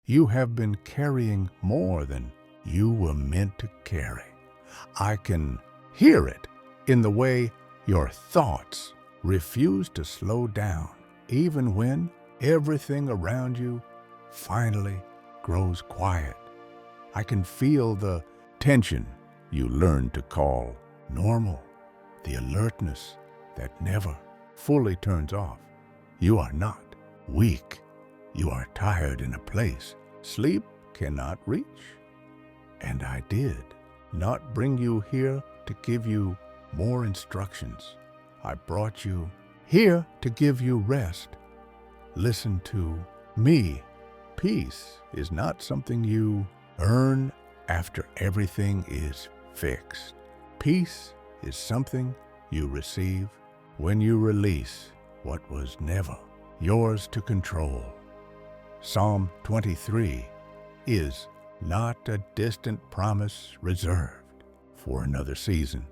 You have been carrying more than you were meant to carry. I can hear it in the way your thoughts refuse to slow down, even when everything around you finally grows quiet. I can feel the tension you learned to call normal, the alertness that never fully turns off. You are not weak. You are tired in a place sleep cannot reach. And I did not bring you here to give you more instructions. I brought you here to give you rest. Listen to me. Peace is not something you earn after everything is fixed. Peace is something you receive when you release what was never yours to control. Psalm 23 is not a distant promise reserved for another season.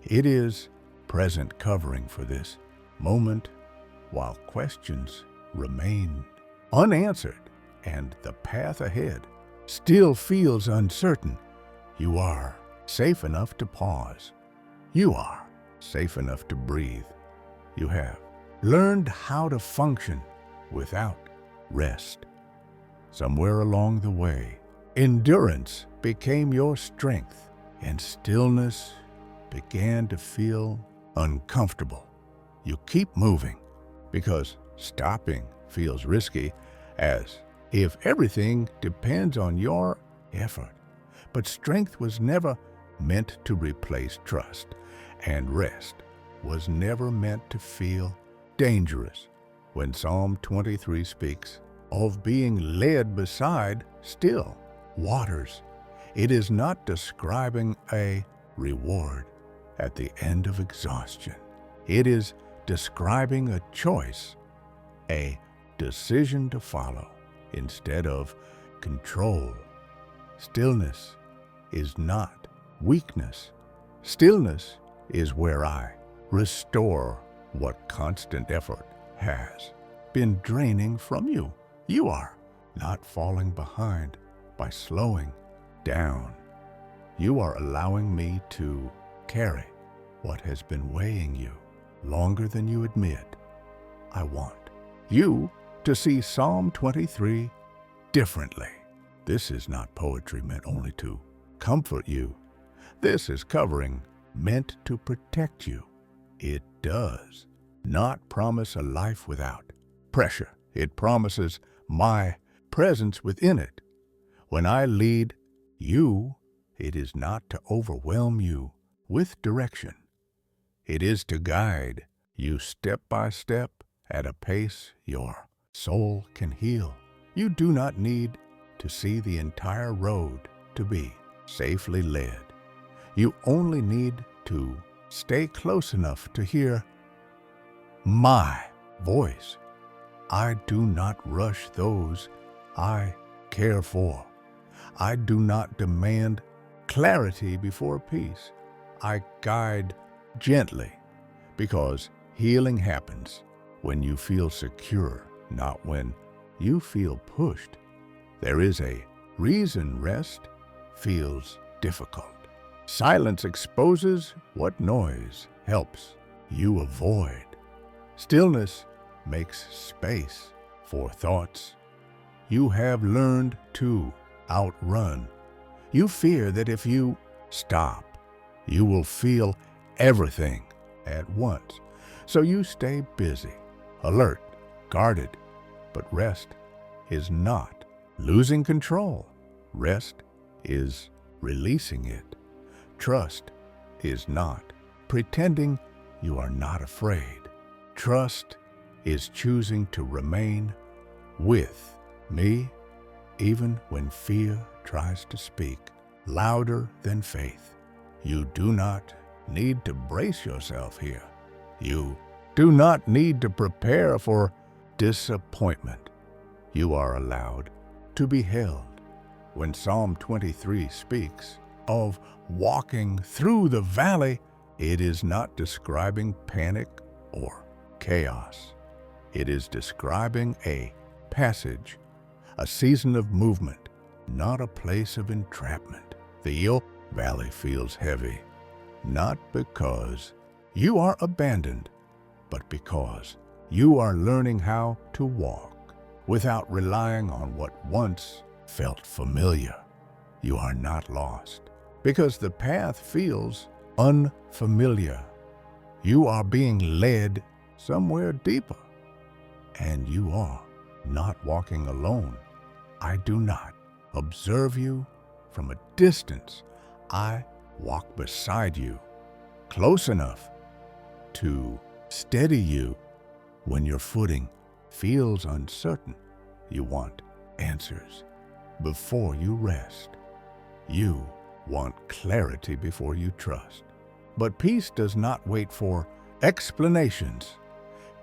It is present covering for this moment while questions remain unanswered and the path ahead still feels uncertain. You are safe enough to pause. You are safe enough to breathe. You have learned how to function without rest. Somewhere along the way, endurance became your strength, and stillness began to feel uncomfortable. You keep moving because stopping feels risky, as if everything depends on your effort. But strength was never meant to replace trust, and rest was never meant to feel dangerous. When Psalm 23 speaks of being led beside still waters, it is not describing a reward at the end of exhaustion. It is describing a choice, a decision to follow instead of control. Stillness is not weakness. Stillness is where I restore what constant effort has been draining from you. You are not falling behind by slowing down. You are allowing me to carry what has been weighing you longer than you admit. I want you to see Psalm 23 differently. This is not poetry meant only to comfort you. This is covering meant to protect you. It does not promise a life without pressure. It promises my presence within it. When I lead you, it is not to overwhelm you with direction. It is to guide you step by step at a pace your soul can heal. You do not need to see the entire road to be safely led. You only need to stay close enough to hear my voice. I do not rush those I care for. I do not demand clarity before peace. I guide gently, because healing happens when you feel secure, not when you feel pushed. There is a reason rest feels difficult. Silence exposes what noise helps you avoid. Stillness makes space for thoughts you have learned to outrun. You fear that if you stop, you will feel everything at once. So you stay busy, alert, guarded. But rest is not losing control. Rest is releasing it. Trust is not pretending you are not afraid. Trust is choosing to remain with me even when fear tries to speak louder than faith. You do not need to brace yourself here. You do not need to prepare for disappointment. You are allowed to be held. When Psalm 23 speaks of walking through the valley, it is not describing panic or chaos. It is describing a passage, a season of movement, not a place of entrapment. The Eel Valley feels heavy, not because you are abandoned, but because you are learning how to walk without relying on what once felt familiar. You are not lost because the path feels unfamiliar. You are being led somewhere deeper, and you are not walking alone. I do not observe you from a distance. I walk beside you, close enough to steady you when your footing feels uncertain. You want answers before you rest. You want clarity before you trust. But peace does not wait for explanations.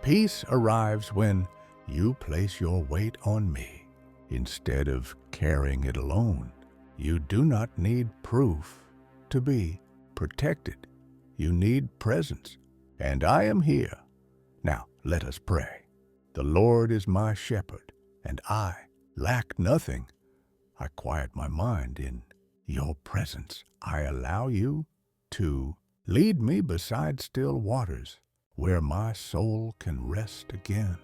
Peace arrives when you place your weight on me instead of carrying it alone. You do not need proof to be protected. You need presence, and I am here. Now let us pray. The Lord is my shepherd, and I lack nothing. I quiet my mind in your presence. I allow you to lead me beside still waters where my soul can rest again.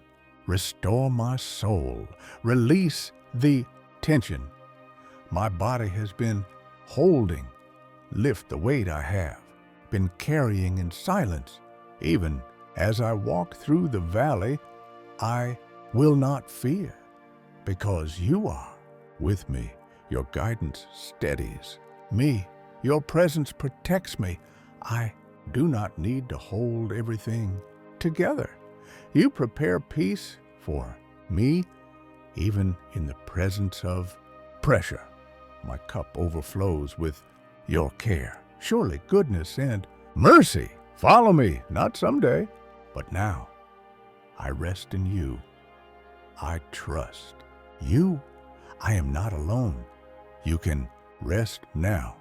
Restore my soul. Release the tension my body has been holding. Lift the weight I have been carrying in silence. Even as I walk through the valley, I will not fear, because you are with me. Your guidance steadies me. Your presence protects me. I do not need to hold everything together. You prepare peace for me, even in the presence of pressure. My cup overflows with your care. Surely goodness and mercy follow me, not someday, but now. I rest in you. I trust you. I am not alone. You can rest now.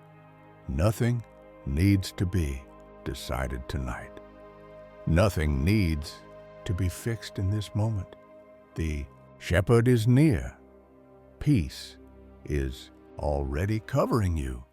Nothing needs to be decided tonight. Nothing needs to be fixed in this moment. The shepherd is near. Peace is already covering you.